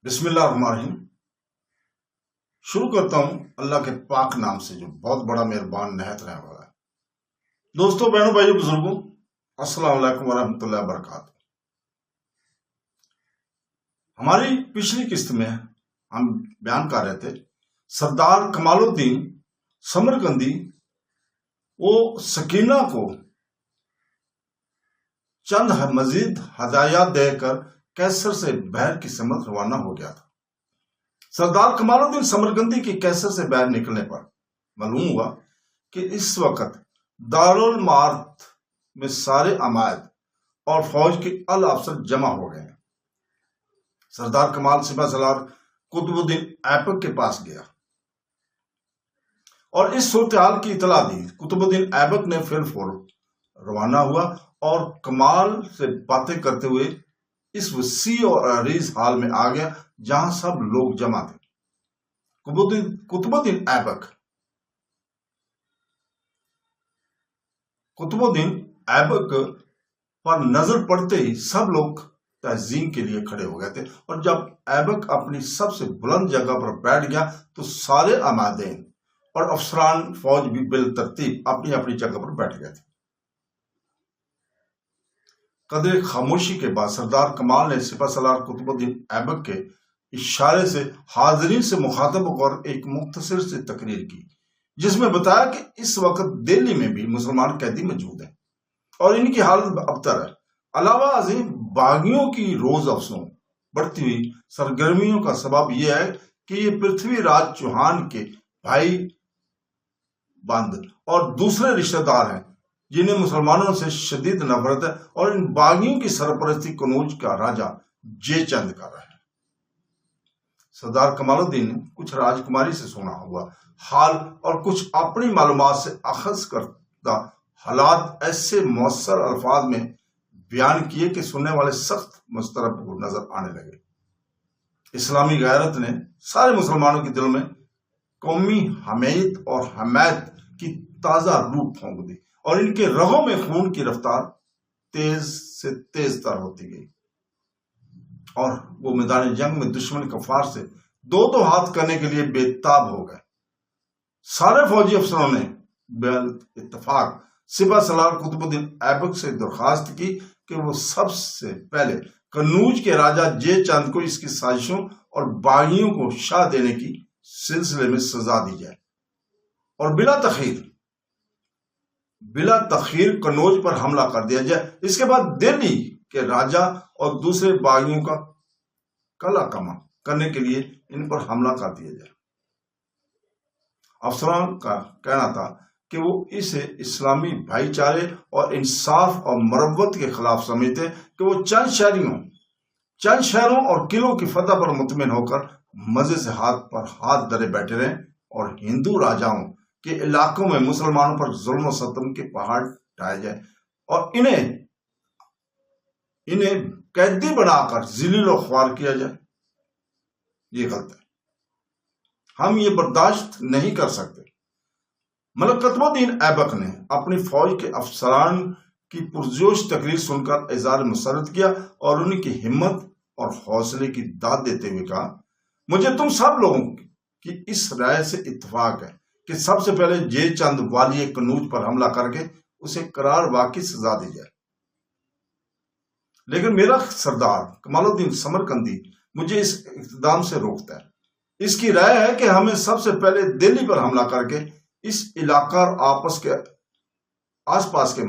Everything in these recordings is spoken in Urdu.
بسم اللہ الرحمن الرحیم۔ شروع کرتا ہوں اللہ کے پاک نام سے جو بہت بڑا مہربان نہایت رحم والا ہے۔ دوستوں، بہنوں، بھائیوں، بزرگوں، السلام علیکم ورحمۃ اللہ وبرکاتہ۔ ہماری پچھلی قسط میں ہم بیان کر رہے تھے سردار کمال الدین سمرقندی وہ سکینہ کو چند مزید ہدایات دے کر کیسر سے بحر کی سمت روانہ ہو گیا تھا۔ سردار کمال الدین سمرقندی کی کیسر سے باہر نکلنے پر معلوم ہوا کہ اس وقت دارالمعارف میں سارے عمائد اور فوج کے اعلی افسر جمع ہو گئے ہیں۔ سردار کمال سپہ سالار قطب الدین ایبک کے پاس گیا اور اس صورتحال کی اطلاع دی۔ قطب الدین ایبک نے فی الفور روانہ ہوا اور کمال سے باتیں کرتے ہوئے اس وسیع اور عریض حال میں آ گیا جہاں سب لوگ جمع تھے۔ قطب الدین ایبک پر نظر پڑتے ہی سب لوگ تعظیم کے لیے کھڑے ہو گئے تھے، اور جب ایبک اپنی سب سے بلند جگہ پر بیٹھ گیا تو سارے عمادین اور افسران فوج بھی بالترتیب اپنی اپنی جگہ پر بیٹھ گئے تھے۔ قدر خاموشی کے بعد سردار کمال نے سپہ سالار قطب الدین ایبک کے اشارے سے حاضرین سے مخاطب ہو کر ایک مختصر سی تقریر کی، جس میں بتایا کہ اس وقت دہلی میں بھی مسلمان قیدی موجود ہیں اور ان کی حالت ابتر ہے۔ علاوہ ازیں باغیوں کی روز افزوں بڑھتی ہوئی سرگرمیوں کا سبب یہ ہے کہ یہ پرتھوی راج چوہان کے بھائی بند اور دوسرے رشتہ دار ہیں جنہیں مسلمانوں سے شدید نفرت ہے، اور ان باغیوں کی سرپرستی کنوج کا راجہ جے چند کر رہا ہے۔ سردار کمال الدین نے کچھ راجکماری سے سنا ہوا حال اور کچھ اپنی معلومات سے اخذ کردہ حالات ایسے مؤثر الفاظ میں بیان کیے کہ سننے والے سخت مضطرب نظر آنے لگے۔ اسلامی غیرت نے سارے مسلمانوں کے دل میں قومی حمیت اور حمایت کی تازہ روح پھونک دی، اور ان کے رگوں میں خون کی رفتار تیز سے تیز تر ہوتی گئی، اور وہ میدان جنگ میں دشمن کفار سے دو ہاتھ کرنے کے لیے بے تاب ہو گئے۔ سارے فوجی افسروں نے اتفاق سپہ سالار قطب الدین ایبک سے درخواست کی کہ وہ سب سے پہلے قنوج کے راجہ جے چند کو اس کی سازشوں اور باغیوں کو شاہ دینے کی سلسلے میں سزا دی جائے، اور بلا تخیر قنوج پر حملہ کر دیا جائے۔ اس کے بعد دہلی کے راجہ اور دوسرے باغیوں کا قلع کما کرنے کے لیے ان پر حملہ کر دیا جائے۔ افسران کا کہنا تھا کہ وہ اسے اسلامی بھائی چارے اور انصاف اور مروت کے خلاف سمجھتے کہ وہ چند شہروں اور قلعوں کی فتح پر مطمئن ہو کر مزے سے ہاتھ پر ہاتھ دھرے بیٹھے رہیں، اور ہندو راجاؤں کے علاقوں میں مسلمانوں پر ظلم و ستم کے پہاڑ ڈھائے جائے اور انہیں قیدی بنا کر ذلیل و خوار کیا جائے۔ یہ غلط ہے، ہم یہ برداشت نہیں کر سکتے۔ ملک قطب الدین ایبک نے اپنی فوج کے افسران کی پرجوش تقریر سن کر اظہار مسرت کیا اور ان کی ہمت اور حوصلے کی داد دیتے ہوئے کہا، مجھے تم سب لوگوں کی اس رائے سے اتفاق ہے کہ سب سے پہلے جے چند والی قنوج پر حملہ کر کے اسے قرار واقعی سزا دی جائے، لیکن میرا سردار کمال الدین سمرقندی مجھے اس اقدام سے روکتا ہے۔ اس کی رائے ہے کہ ہمیں سب سے پہلے دہلی پر حملہ کر کے اس علاقہ اور آس پاس کے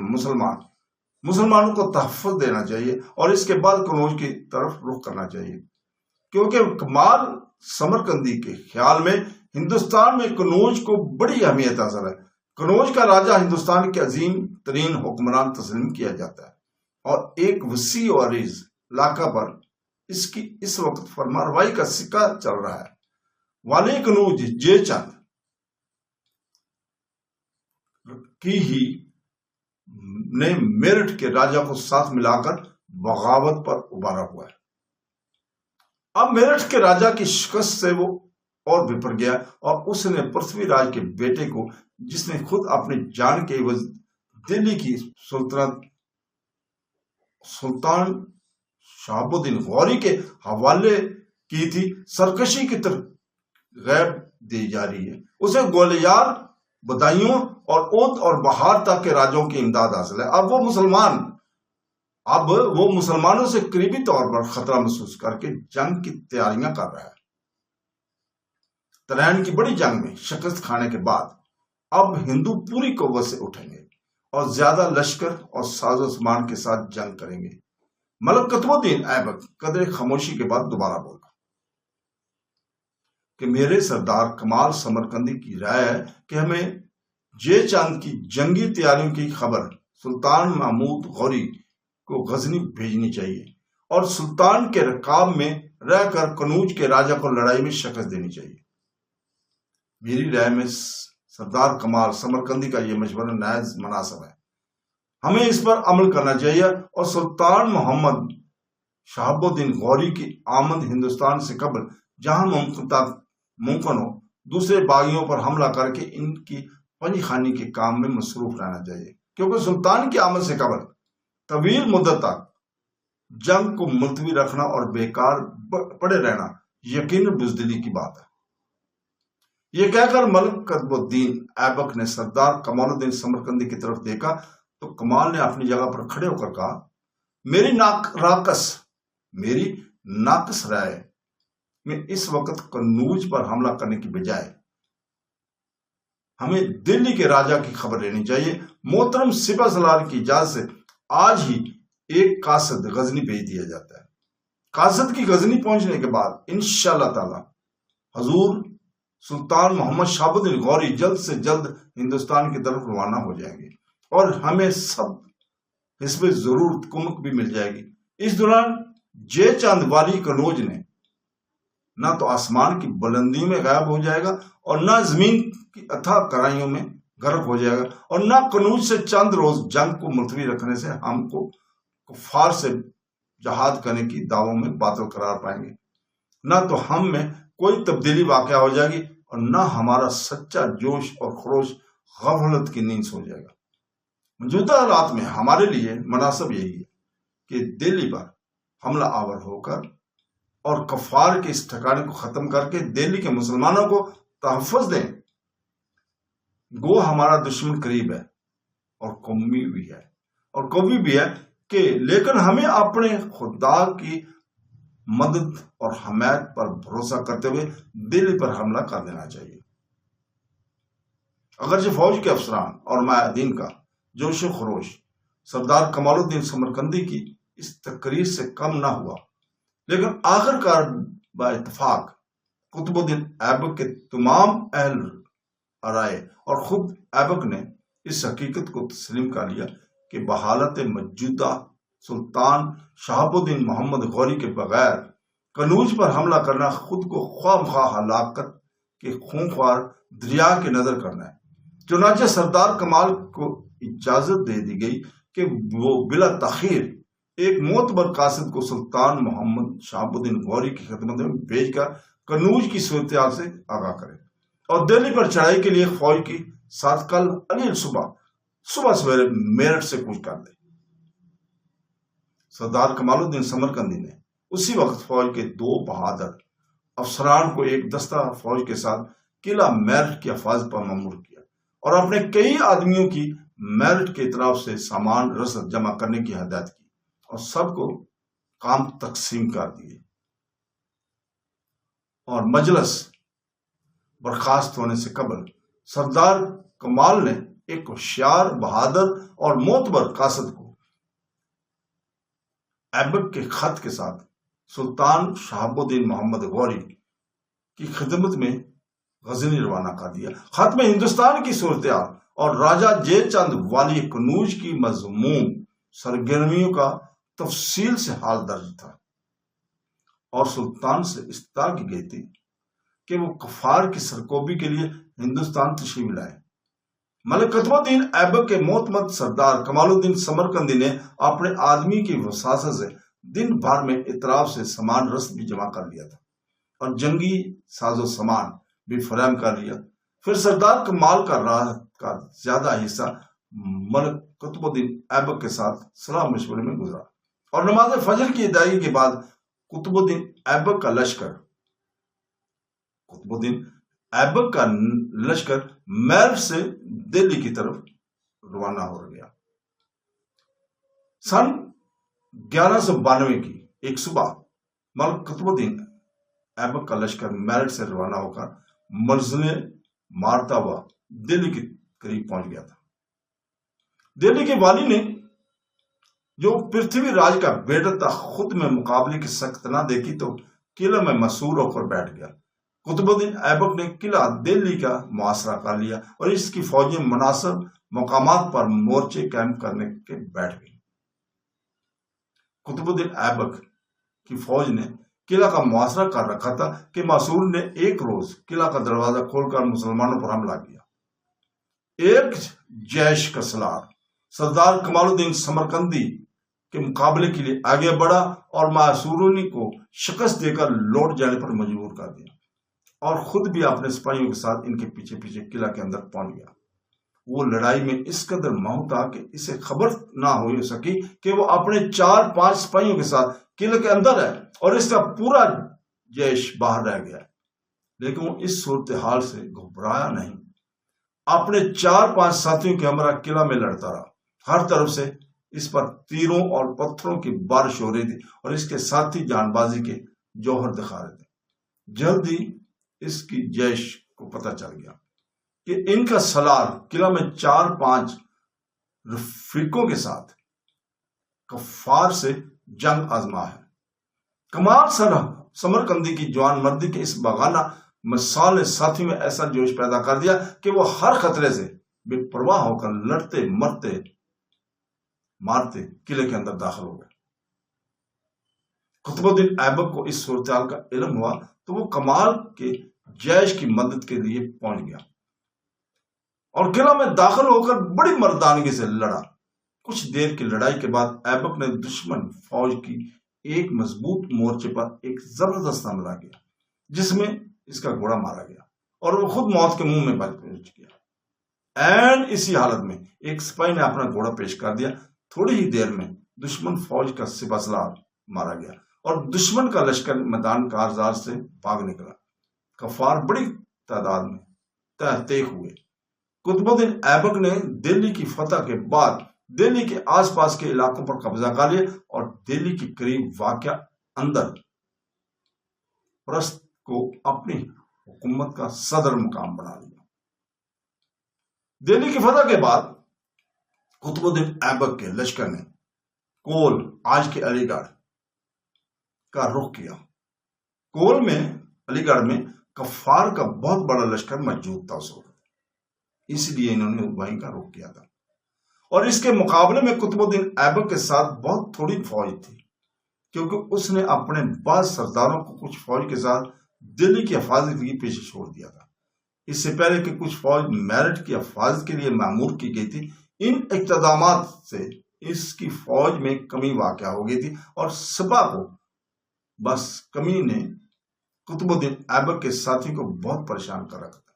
مسلمانوں کو تحفظ دینا چاہیے، اور اس کے بعد قنوج کی طرف رخ کرنا چاہیے، کیونکہ کمال سمرقندی کے خیال میں ہندوستان میں قنوج کو بڑی اہمیت حاصل ہے۔ قنوج کا راجہ ہندوستان کے عظیم ترین حکمران تسلیم کیا جاتا ہے، اور ایک وسیع و عریض علاقہ پر اس کی اس وقت فرمانروائی کا سکہ چل رہا ہے۔ والی قنوج جے چند کی ہی نے میرٹھ کے راجہ کو ساتھ ملا کر بغاوت پر ابھارا ہوا ہے۔ اب میرٹھ کے راجہ کی شکست سے وہ اور بپھر گیا، اور اس نے پرتھوی راج کے بیٹے کو، جس نے خود اپنی جان کے عوض دہلی کی سلطنت سلطان شہاب الدین غوری کے حوالے کی تھی، سرکشی کی ترغیب دی جا رہی ہے۔ اسے گولیار، بدایوں اور اودھ اور بہار تک کے راجوں کی امداد حاصل ہے۔ اب وہ مسلمانوں سے قریبی طور پر خطرہ محسوس کر کے جنگ کی تیاریاں کر رہا ہے۔ ترین کی بڑی جنگ میں شکست کھانے کے بعد اب ہندو پوری قوت سے اٹھیں گے اور زیادہ لشکر اور ساز و سامان کے ساتھ جنگ کریں گے۔ ملک قطب الدین ایبک قدر خاموشی کے بعد دوبارہ بولا کہ میرے سردار کمال سمرقندی کی رائے ہے کہ ہمیں جے چاند کی جنگی تیاریوں کی خبر سلطان محمود غوری کو غزنی بھیجنی چاہیے اور سلطان کے رکاب میں رہ کر کنوج کے راجا کو لڑائی میں شکست دینی چاہیے۔ میری رائے میں سردار کمال سمرقندی کا یہ مشورہ نہایت مناسب ہے۔ ہمیں اس پر عمل کرنا چاہیے اور سلطان محمد شہاب الدین غوری کی آمد ہندوستان سے قبل جہاں ممکن ہو دوسرے باغیوں پر حملہ کر کے ان کی پنج خانی کے کام میں مصروف رہنا چاہیے، کیونکہ سلطان کی آمد سے قبل طویل مدت تک جنگ کو ملتوی رکھنا اور بیکار پڑے رہنا یقیناً بزدلی کی بات ہے۔ یہ کہہ کر ملک قطب الدین ایبک نے سردار کمال الدین سمرقندی کی طرف دیکھا تو کمال نے اپنی جگہ پر کھڑے ہو کر کہا، میری ناقص رائے میں اس وقت کنوج پر حملہ کرنے کی بجائے ہمیں دلی کے راجا کی خبر لینی چاہیے۔ محترم سپہ سالار کی اجازت سے آج ہی ایک قاصد غزنی بھیج دیا جاتا ہے۔ قاصد کی غزنی پہنچنے کے بعد انشاءاللہ تعالی حضور سلطان محمد شہاب الدین غوری جلد سے جلد ہندوستان کی طرف روانہ ہو جائیں گے اور ہمیں سب حسب ضرورت کمک بھی مل جائے گی۔ اس دوران جے چاند والی کنوج نے نہ تو آسمان کی بلندی میں غائب ہو جائے گا اور نہ زمین کی اتھاہ کرائیوں میں غرق ہو جائے گا، اور نہ کنوج سے چند روز جنگ کو ملتوی رکھنے سے ہم کو کفار سے جہاد کرنے کی دعووں میں باطل قرار پائیں گے، نہ تو ہم میں کوئی تبدیلی واقع ہو جائے گی اور نہ ہمارا سچا جوش اور خروش غفلت کی نیند سو جائے گا۔ موجودہ حالات میں ہمارے لیے مناسب یہی ہے کہ دہلی پر حملہ آور ہو کر اور کفار کے اس ٹھکانے کو ختم کر کے دہلی کے مسلمانوں کو تحفظ دیں۔ گو ہمارا دشمن قریب ہے اور قوی بھی ہے کہ لیکن ہمیں اپنے خدا کی مدد اور حمایت پر بھروسہ کرتے ہوئے دہلی پر حملہ کر دینا چاہیے۔ اگرچہ فوج کے افسران اور مایادین کا جوش و خروش سردار کمال الدین سمرقندی کی اس تقریر سے کم نہ ہوا، لیکن آخر کار با اتفاق قطب الدین ایبک کے تمام اہل رائے اور خود ایبک نے اس حقیقت کو تسلیم کر لیا کہ بحالت موجودہ سلطان شہاب الدین محمد غوری کے بغیر کنوج پر حملہ کرنا خود کو خواہ مخواہ ہلاکت کے خونخوار دریا کے نظر کرنا ہے۔ چنانچہ سردار کمال کو اجازت دے دی گئی کہ وہ بلا تاخیر ایک معتبر قاصد کو سلطان محمد شہاب الدین غوری کی خدمت میں بھیج کر کنوج کی صورتحال سے آگاہ کرے اور دہلی پر چڑھائی کے لیے فوج کی ساتھ کل علی صبح سویرے میرٹھ سے کوچ کر دے۔ سردار کمال الدین سمرقندی نے اسی وقت فوج کے 2 بہادر افسران کو ایک دستہ فوج کے ساتھ قلعہ میرٹھ کی حفاظت پر مامور کیا اور اپنے کئی آدمیوں کی میرٹھ کی طرف سے سامان رسد جمع کرنے کی ہدایت کی اور سب کو کام تقسیم کر دیے، اور مجلس برخاست ہونے سے قبل سردار کمال نے ایک ہوشیار بہادر اور معتبر قاصد کو ایبک کے خط کے ساتھ سلطان شہاب الدین محمد غوری کی خدمت میں غزنی روانہ کر دیا۔ خط میں ہندوستان کی صورتحال اور راجہ جے چاند والی کنوج کی مذموم سرگرمیوں کا تفصیل سے حال درج تھا، اور سلطان سے استدعا کی گئی تھی کہ وہ کفار کی سرکوبی کے لیے ہندوستان تشریف لائے۔ ملک قطب الدین ایبک کے معتمد سردار کمال الدین سمرقندی نے اپنے آدمی کی وساطت سے دن بھر میں اطراف سے سامان رسد بھی جمع کر لیا تھا اور جنگی ساز و سامان بھی فراہم کر لیا۔ پھر سردار کمال کا رات کا زیادہ حصہ ملک قطب الدین ایبک کے ساتھ صلاح مشورے میں گزرا اور نماز فجر کی ادائیگی کے بعد قطب الدین ایبک کا لشکر میرٹھ سے دہلی کی طرف روانہ ہو گیا۔ سن 1192 کی ایک صبح ملک قطب الدین ایبک کا لشکر میرٹھ سے روانہ ہو کر منزلیں مارتا ہوا دہلی کے قریب پہنچ گیا تھا۔ دہلی کے والی نے جو پرتھوی راج کا بیٹا تھا خود میں مقابلے کی سخت نہ دیکھی تو قلعہ میں مسور ہو کر بیٹھ گیا۔ قطب الدین ایبک نے قلعہ دہلی کا محاصرہ کر لیا اور اس کی فوجیں مناسب مقامات پر مورچے کیمپ کرنے کے بیٹھ گئی۔ قطب الدین ایبک کی فوج نے قلعہ کا محاصرہ کر رکھا تھا کہ مسور نے ایک روز قلعہ کا دروازہ کھول کر مسلمانوں پر حملہ کیا۔ ایک جیش کا سالار سردار کمال الدین سمرقندی کے مقابلے کے لیے آگے بڑھا اور معصورونی کو شکست دے کر لوٹ جانے پر مجبور کر دیا اور خود بھی اپنے سپاہیوں کے ساتھ ان کے پیچھے پیچھے قلعہ کے اندر پہنچ گیا۔ وہ لڑائی میں اس قدر ماہر تھا کہ اسے خبر نہ ہو سکی کہ وہ اپنے 4-5 سپاہیوں کے ساتھ قلعے کے اندر ہے اور اس کا پورا جیش باہر رہ گیا، لیکن وہ اس صورتحال سے گھبرایا نہیں، اپنے 4-5 ساتھیوں کے ہمراہ قلعہ میں لڑتا رہا۔ ہر طرف سے اس پر تیروں اور پتھروں کی بارش ہو رہی تھی اور اس کے ساتھی جان بازی کے جوہر دکھا رہے تھے۔ جلد ہی اس کی جیش کو پتہ چل گیا کہ ان کا سالار قلعہ میں 4-5 رفیقوں کے ساتھ کفار سے جنگ آزما ہے۔ کمال سمرقندی کی جوان مردی کے اس بغانہ مثال نے ساتھی میں ایسا جوش پیدا کر دیا کہ وہ ہر خطرے سے بے پرواہ ہو کر لڑتے مارتے قلعے کے اندر داخل ہو گئے۔ قطب الدین ایبک کو اس صورتحال کا علم ہوا تو وہ کمال کے جیش کی مدد کے لیے پہنچ گیا اور قلعہ میں داخل ہو کر بڑی مردانگی سے لڑا۔ کچھ دیر کی لڑائی کے بعد ایبک نے دشمن فوج کی ایک مضبوط مورچے پر ایک زبردست حملہ کیا جس میں اس کا گھوڑا مارا گیا اور وہ خود موت کے منہ میں پہنچ گیا۔ این اسی حالت میں ایک سپاہی نے اپنا گھوڑا پیش کر دیا۔ تھوڑی ہی دیر میں دشمن فوج کا سپہ سالار مارا گیا اور دشمن کا لشکر میدان کارزار سے بھاگ نکلا۔ کفار بڑی تعداد میں تحریک ہوئے۔ قطب الدین ایبک نے دہلی کی فتح کے بعد دہلی کے آس پاس کے علاقوں پر قبضہ کر لیا اور دہلی کے قریب واقع اندر پرست کو اپنی حکومت کا صدر مقام بنا لیا۔ دہلی کی فتح کے بعد قطب الدین ایبک کے لشکر نے کول آج کے علی گڑھ کا رخ کیا۔ کول میں علی گڑھ میں کفار کا بہت بڑا لشکر موجود تھا اس وقت، اس لیے انہوں نے وہیں کا رخ کیا تھا اور اس کے مقابلے میں قطب الدین ایبک کے ساتھ بہت تھوڑی فوج تھی کیونکہ اس نے اپنے بعض سرداروں کو کچھ فوج کے ساتھ دہلی کی حفاظت کے پیچھے چھوڑ دیا تھا۔ اس سے پہلے کہ کچھ فوج میرٹھ کی حفاظت کے لیے معمور کی گئی تھی، ان اقتدامات سے اس کی فوج میں کمی واقع ہو گئی تھی اور سپاہ کو بس کمی نے قطب الدین ایبک کے ساتھی کو بہت پریشان کر رکھا تھا۔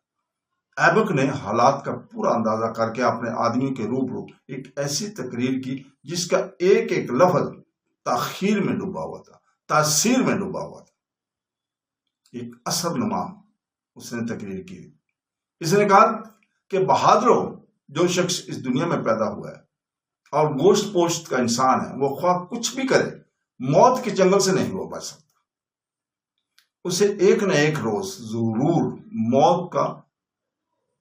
ایبک نے حالات کا پورا اندازہ کر کے اپنے آدمی کے روبرو ایک ایسی تقریر کی جس کا ایک ایک لفظ تاثیر میں ڈوبا ہوا تھا، ایک اثر نما اس نے تقریر کی۔ اس نے کہا کہ بہادروں، جو شخص اس دنیا میں پیدا ہوا ہے اور گوشت پوشت کا انسان ہے، وہ خواہ کچھ بھی کرے موت کے چنگل سے نہیں وہ بچ سکتا۔ اسے ایک نہ ایک روز ضرور موت کا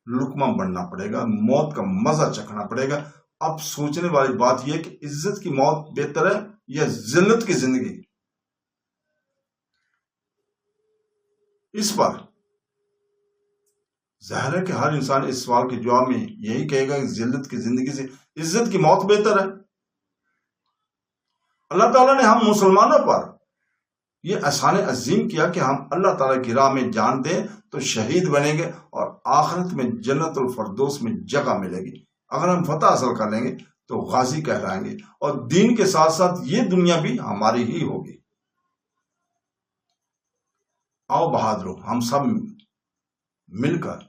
لقمہ بننا پڑے گا، موت کا مزہ چکھنا پڑے گا۔ اب سوچنے والی بات یہ کہ عزت کی موت بہتر ہے یا ذلت کی زندگی؟ اس پر ظاہر ہے کہ ہر انسان اس سوال کے جواب میں یہی کہے گا کہ ذلت کی زندگی سے عزت کی موت بہتر ہے۔ اللہ تعالیٰ نے ہم مسلمانوں پر یہ احسان عظیم کیا کہ ہم اللہ تعالیٰ کی راہ میں جان دیں تو شہید بنیں گے اور آخرت میں جنت الفردوس میں جگہ ملے گی۔ اگر ہم فتح حاصل کر لیں گے تو غازی کہلائیں گے اور دین کے ساتھ ساتھ یہ دنیا بھی ہماری ہی ہوگی۔ آؤ بہادروں، ہم سب مل کر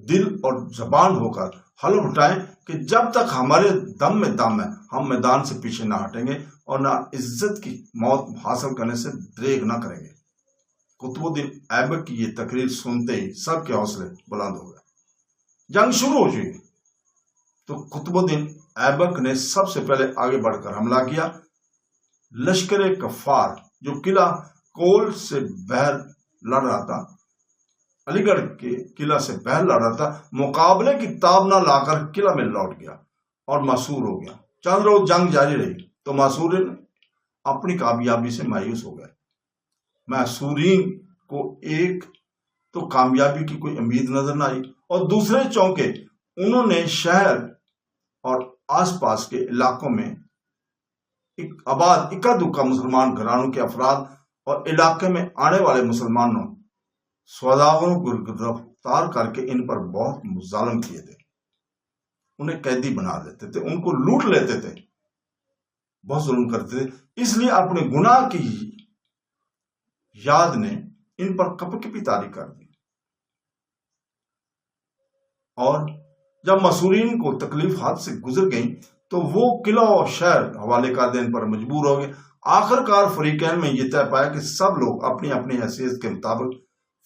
دل اور زبان ہو کر حلف اٹھائیں کہ جب تک ہمارے دم میں دم ہے ہم میدان سے پیچھے نہ ہٹیں گے اور نہ عزت کی موت حاصل کرنے سے دریغ نہ کریں گے۔ قطب الدین ایبک کی یہ تقریر سنتے ہی سب کے حوصلے بلند ہو گئے۔ جنگ شروع ہو چکی تو قطب الدین ایبک نے سب سے پہلے آگے بڑھ کر حملہ کیا۔ لشکر کفار جو قلعہ کول سے باہر لڑ رہا تھا، علی گڑھ کے قلعہ سے باہر لڑ رہا تھا، مقابلے کی تاب نہ لا کر قلعہ میں لوٹ گیا اور مسحور ہو گیا۔ چند روز جنگ جاری رہی تو مسحورین اپنی کامیابی سے مایوس ہو گئے۔ مسحورین کو ایک تو کامیابی کی کوئی امید نظر نہ آئی اور دوسرے چونکے انہوں نے شہر اور آس پاس کے علاقوں میں آباد اکا دکا مسلمان گھرانوں کے افراد اور علاقے میں آنے والے مسلمانوں سوداگروں کو گرفتار کر کے ان پر بہت ظلم کیے تھے، انہیں قیدی بنا دیتے تھے، ان کو لوٹ لیتے تھے، بہت ظلم کرتے تھے۔ اس لیے اپنے گناہ کی یاد نے ان پر کپی طاری کر دی اور جب مسحورین کو تکلیف ہاتھ سے گزر گئیں تو وہ قلعہ اور شہر حوالے کر دینے پر مجبور ہو گئے۔ آخر کار فریقین میں یہ طے پایا کہ سب لوگ اپنی اپنی حیثیت کے مطابق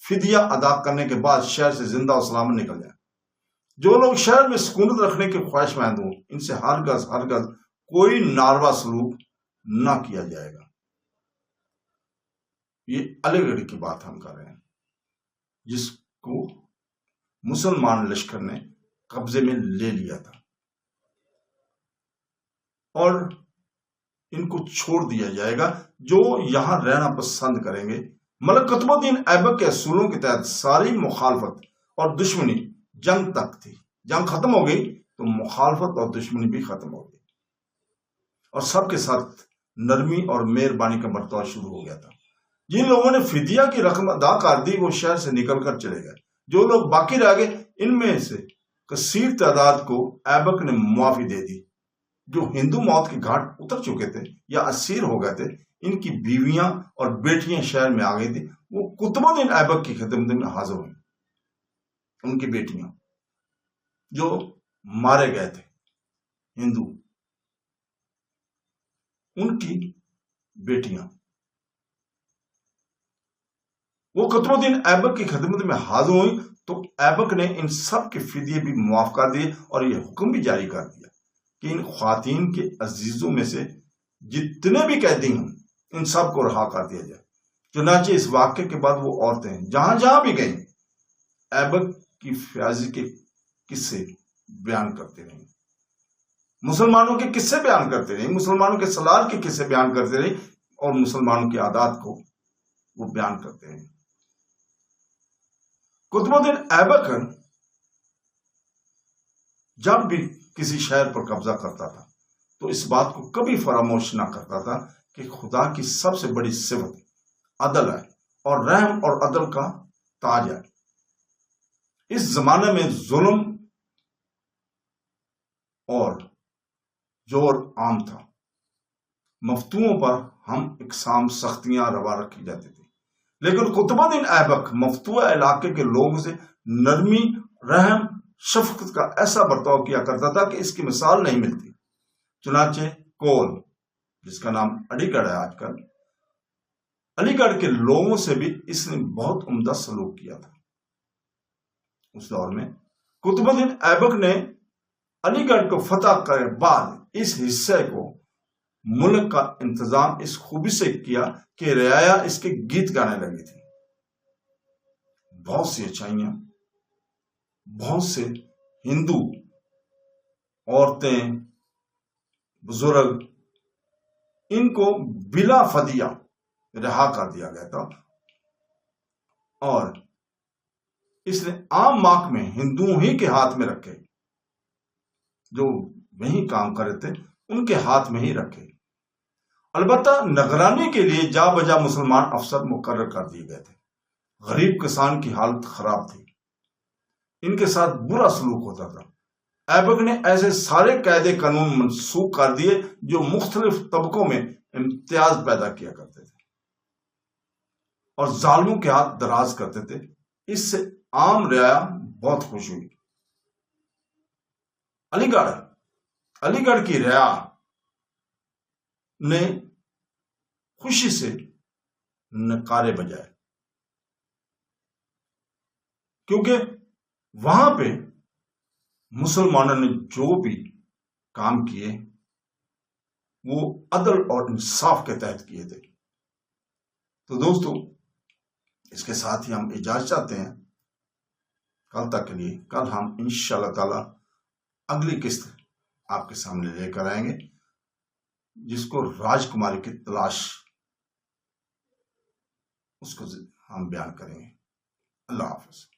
فدیہ ادا کرنے کے بعد شہر سے زندہ و سلامت نکل جائیں۔ جو لوگ شہر میں سکونت رکھنے کے خواہش مند ہوں ان سے ہرگز کوئی ناروا سلوک نہ کیا جائے گا۔ یہ علی گڑھ کی بات ہم کر رہے ہیں جس کو مسلمان لشکر نے قبضے میں لے لیا تھا اور ان کو چھوڑ دیا جائے گا جو یہاں رہنا پسند کریں گے۔ ملک قطب الدین ایبک کے اصولوں کے تحت ساری مخالفت اور دشمنی جنگ تک تھی۔ جنگ ختم ہو گئی تو مخالفت اور دشمنی بھی ختم ہو گئی اور سب کے ساتھ نرمی اور مہربانی کا برتاؤ شروع ہو گیا تھا۔ جن لوگوں نے فدیہ کی رقم ادا کر دی وہ شہر سے نکل کر چلے گئے۔ جو لوگ باقی رہ گئے ان میں سے کثیر تعداد کو ایبک نے معافی دے دی۔ جو ہندو موت کے گھاٹ اتر چکے تھے یا اسیر ہو گئے تھے ان کی بیویاں اور بیٹیاں شہر میں آ گئی تھی، وہ قطب الدین ایبک کی خدمت میں حاضر ہوئیں۔ ان کی بیٹیاں جو مارے گئے تھے ہندو، ان کی بیٹیاں وہ قطب الدین ایبک کی خدمت میں حاضر ہوئی تو ایبک نے ان سب کے فدیے بھی معاف کر دیے اور یہ حکم بھی جاری کر دیا کہ ان خواتین کے عزیزوں میں سے جتنے بھی قیدی ہوں ان سب کو رہا کر دیا جائے۔ چنانچہ اس واقعے کے بعد وہ عورتیں جہاں جہاں بھی گئیں ایبک کی فیاضی کے قصے بیان کرتے رہیں، مسلمانوں کے قصے بیان کرتے رہیں، مسلمانوں کے سالار کے قصے بیان کرتے رہیں اور مسلمانوں کی عادات کو وہ بیان کرتے رہیں۔ قطب الدین ایبک جب بھی کسی شہر پر قبضہ کرتا تھا تو اس بات کو کبھی فراموش نہ کرتا تھا کہ خدا کی سب سے بڑی صفت عدل ہے اور رحم اور عدل کا تاج ہے۔ اس زمانے میں ظلم اور زور عام تھا، مفتوؤں پر ہم اقسام سختیاں روا رکھی جاتی تھی، لیکن قطب الدین ایبک مفتوع علاقے کے لوگوں سے نرمی، رحم، شفقت کا ایسا برتاؤ کیا کرتا تھا کہ اس کی مثال نہیں ملتی۔ چنانچہ کول جس کا نام علی گڑھ ہے آج کل، علی گڑھ کے لوگوں سے بھی اس نے بہت عمدہ سلوک کیا تھا۔ اس دور میں قطب الدین ایبک نے علی گڑھ کو فتح کے بعد اس حصے کو ملک کا انتظام اس خوبی سے کیا کہ رعایا اس کے گیت گانے لگی تھی۔ بہت سی اچھائیاں، بہت سے ہندو عورتیں، بزرگ، ان کو بلا فدیہ رہا کر دیا گیا تھا اور اس نے عام ماک میں ہندوؤں ہی کے ہاتھ میں رکھے، جو وہیں کام کر رہے تھے ان کے ہاتھ میں ہی رکھے۔ البتہ نگرانی کے لیے جا بجا مسلمان افسر مقرر کر دیے گئے تھے۔ غریب کسان کی حالت خراب تھی، ان کے ساتھ برا سلوک ہوتا تھا۔ ایبک نے ایسے سارے قاعدے قانون منسوخ کر دیے جو مختلف طبقوں میں امتیاز پیدا کیا کرتے تھے اور ظالموں کے ہاتھ دراز کرتے تھے۔ اس سے عام رعایا بہت خوش ہوئی۔ علی گڑھ کی رعایا نے خوشی سے نعرے بجائے، کیونکہ وہاں پہ مسلمانوں نے جو بھی کام کیے وہ عدل اور انصاف کے تحت کیے تھے۔ تو دوستو، اس کے ساتھ ہی ہم اجازت چاہتے ہیں کل تک کے لیے۔ کل ہم انشاءاللہ تعالی اگلی قسط آپ کے سامنے لے کر آئیں گے، جس کو راج کماری کی تلاش، اس کو ہم بیان کریں گے۔ اللہ حافظ۔